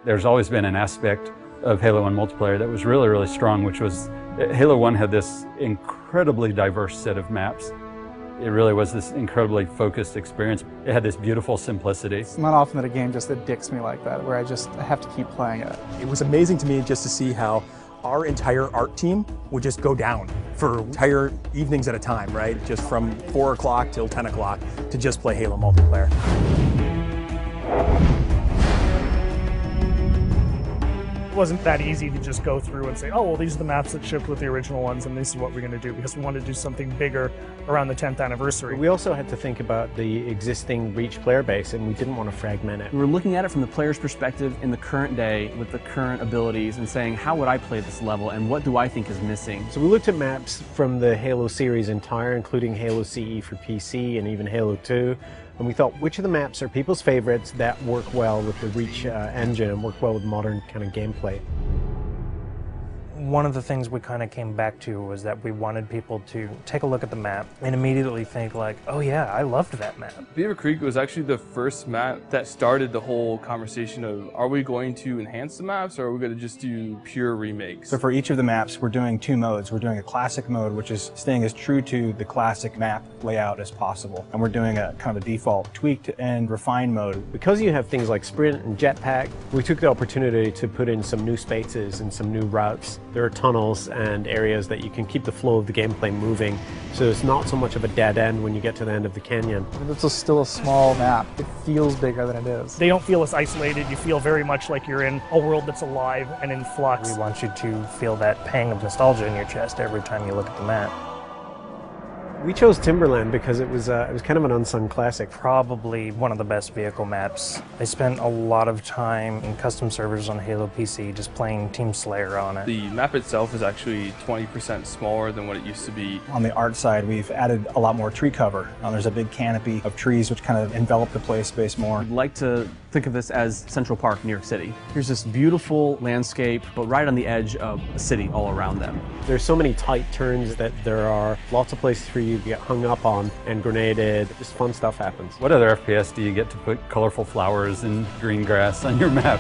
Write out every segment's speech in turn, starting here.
There's always been an aspect of Halo 1 multiplayer that was really, really strong, which was Halo 1 had this incredibly diverse set of maps. It really was this incredibly focused experience. It had this beautiful simplicity. It's not often that a game just addicts me like that, where I have to keep playing it. It was amazing to me just to see how our entire art team would just go down for entire evenings at a time, right? Just from 4 o'clock till 10 o'clock to just play Halo multiplayer. It wasn't that easy to just go through and say, oh, well, these are the maps that shipped with the original ones, and this is what we're going to do, because we wanted to do something bigger around the 10th anniversary. We also had to think about the existing Reach player base, and we didn't want to fragment it. We were looking at it from the player's perspective in the current day with the current abilities and saying, how would I play this level, and what do I think is missing? So we looked at maps from the Halo series entire, including Halo CE for PC and even Halo 2. And we thought, which of the maps are people's favorites that work well with the Reach engine and work well with modern kind of gameplay? One of the things we kind of came back to was that we wanted people to take a look at the map and immediately think like, oh yeah, I loved that map. Beaver Creek was actually the first map that started the whole conversation of, are we going to enhance the maps or are we going to just do pure remakes? So for each of the maps, we're doing 2 modes. We're doing a classic mode, which is staying as true to the classic map layout as possible. And we're doing a kind of a default tweaked and refined mode. Because you have things like sprint and jetpack, we took the opportunity to put in some new spaces and some new routes. There are tunnels and areas that you can keep the flow of the gameplay moving, so it's not so much of a dead end when you get to the end of the canyon. It's still a small map. It feels bigger than it is. They don't feel as isolated. You feel very much like you're in a world that's alive and in flux. We want you to feel that pang of nostalgia in your chest every time you look at the map. We chose Timberland because it was kind of an unsung classic. Probably one of the best vehicle maps. I spent a lot of time in custom servers on Halo PC just playing Team Slayer on it. The map itself is actually 20% smaller than what it used to be. On the art side, we've added a lot more tree cover. There's a big canopy of trees which kind of envelop the play space more. I'd like to think of this as Central Park, New York City. Here's this beautiful landscape, but right on the edge of a city all around them. There's so many tight turns that there are lots of places for you to get hung up on and grenaded. Just fun stuff happens. What other FPS do you get to put colorful flowers and green grass on your map?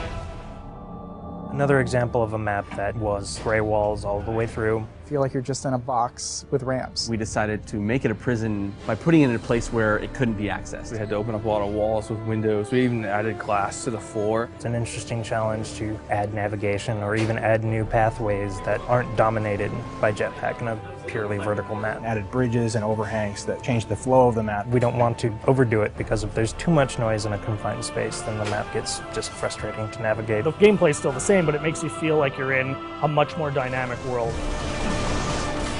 Another example of a map that was gray walls all the way through. Feel like you're just in a box with ramps. We decided to make it a prison by putting it in a place where it couldn't be accessed. We had to open up a lot of walls with windows. We even added glass to the floor. It's an interesting challenge to add navigation or even add new pathways that aren't dominated by jetpack in a purely vertical map. Added bridges and overhangs that change the flow of the map. We don't want to overdo it because if there's too much noise in a confined space, then the map gets just frustrating to navigate. The gameplay's still the same, but it makes you feel like you're in a much more dynamic world.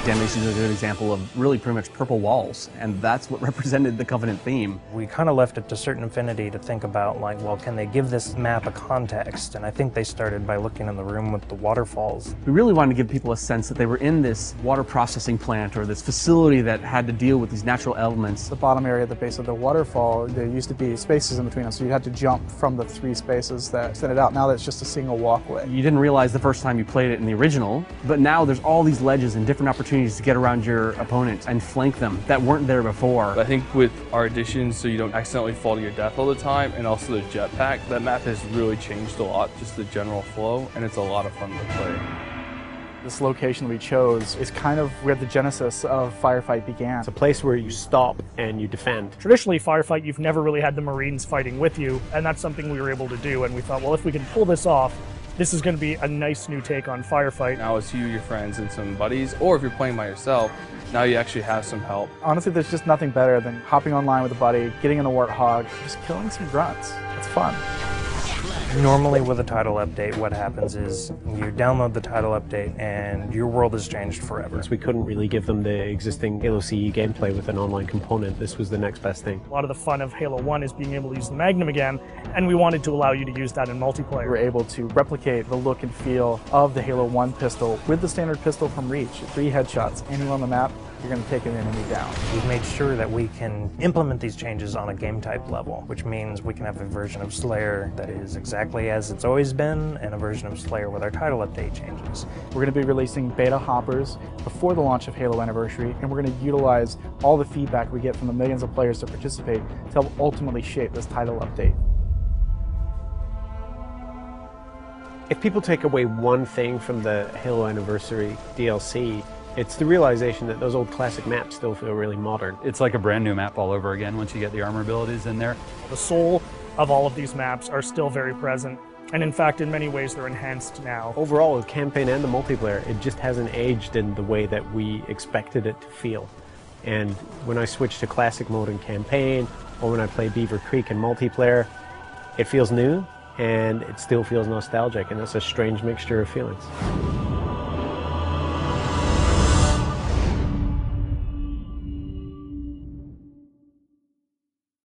Damnation is a good example of really pretty much purple walls, and that's what represented the Covenant theme. We kind of left it to certain affinity to think about, like, well, can they give this map a context? And I think they started by looking in the room with the waterfalls. We really wanted to give people a sense that they were in this water processing plant or this facility that had to deal with these natural elements. The bottom area at the base of the waterfall, there used to be spaces in between them, so you had to jump from the 3 spaces that extended out. Now that's just a single walkway. You didn't realize the first time you played it in the original, but now there's all these ledges and different opportunities to get around your opponent and flank them that weren't there before. I think with our additions, so you don't accidentally fall to your death all the time, and also the jetpack, that map has really changed a lot, just the general flow, and it's a lot of fun to play. This location we chose is kind of where the genesis of Firefight began. It's a place where you stop and you defend. Traditionally, Firefight, you've never really had the Marines fighting with you, and that's something we were able to do, and we thought, well, if we can pull this off, this is going to be a nice new take on Firefight. Now it's you, your friends, and some buddies, or if you're playing by yourself, now you actually have some help. Honestly, there's just nothing better than hopping online with a buddy, getting in a Warthog, just killing some grunts. It's fun. Normally with a title update, what happens is you download the title update and your world has changed forever. So we couldn't really give them the existing Halo CE gameplay with an online component. This was the next best thing. A lot of the fun of Halo 1 is being able to use the Magnum again, and we wanted to allow you to use that in multiplayer. We're able to replicate the look and feel of the Halo 1 pistol with the standard pistol from Reach. 3 headshots, anywhere on the map, you're going to take an enemy down. We've made sure that we can implement these changes on a game type level, which means we can have a version of Slayer that is exactly as it's always been, and a version of Slayer with our title update changes. We're going to be releasing beta hoppers before the launch of Halo Anniversary, and we're going to utilize all the feedback we get from the millions of players that participate to help ultimately shape this title update. If people take away one thing from the Halo Anniversary DLC, it's the realization that those old classic maps still feel really modern. It's like a brand new map all over again once you get the armor abilities in there. The soul of all of these maps are still very present, and in fact, in many ways, they're enhanced now. Overall, the campaign and the multiplayer, it just hasn't aged in the way that we expected it to feel. And when I switch to classic mode in campaign, or when I play Beaver Creek in multiplayer, it feels new, and it still feels nostalgic, and it's a strange mixture of feelings.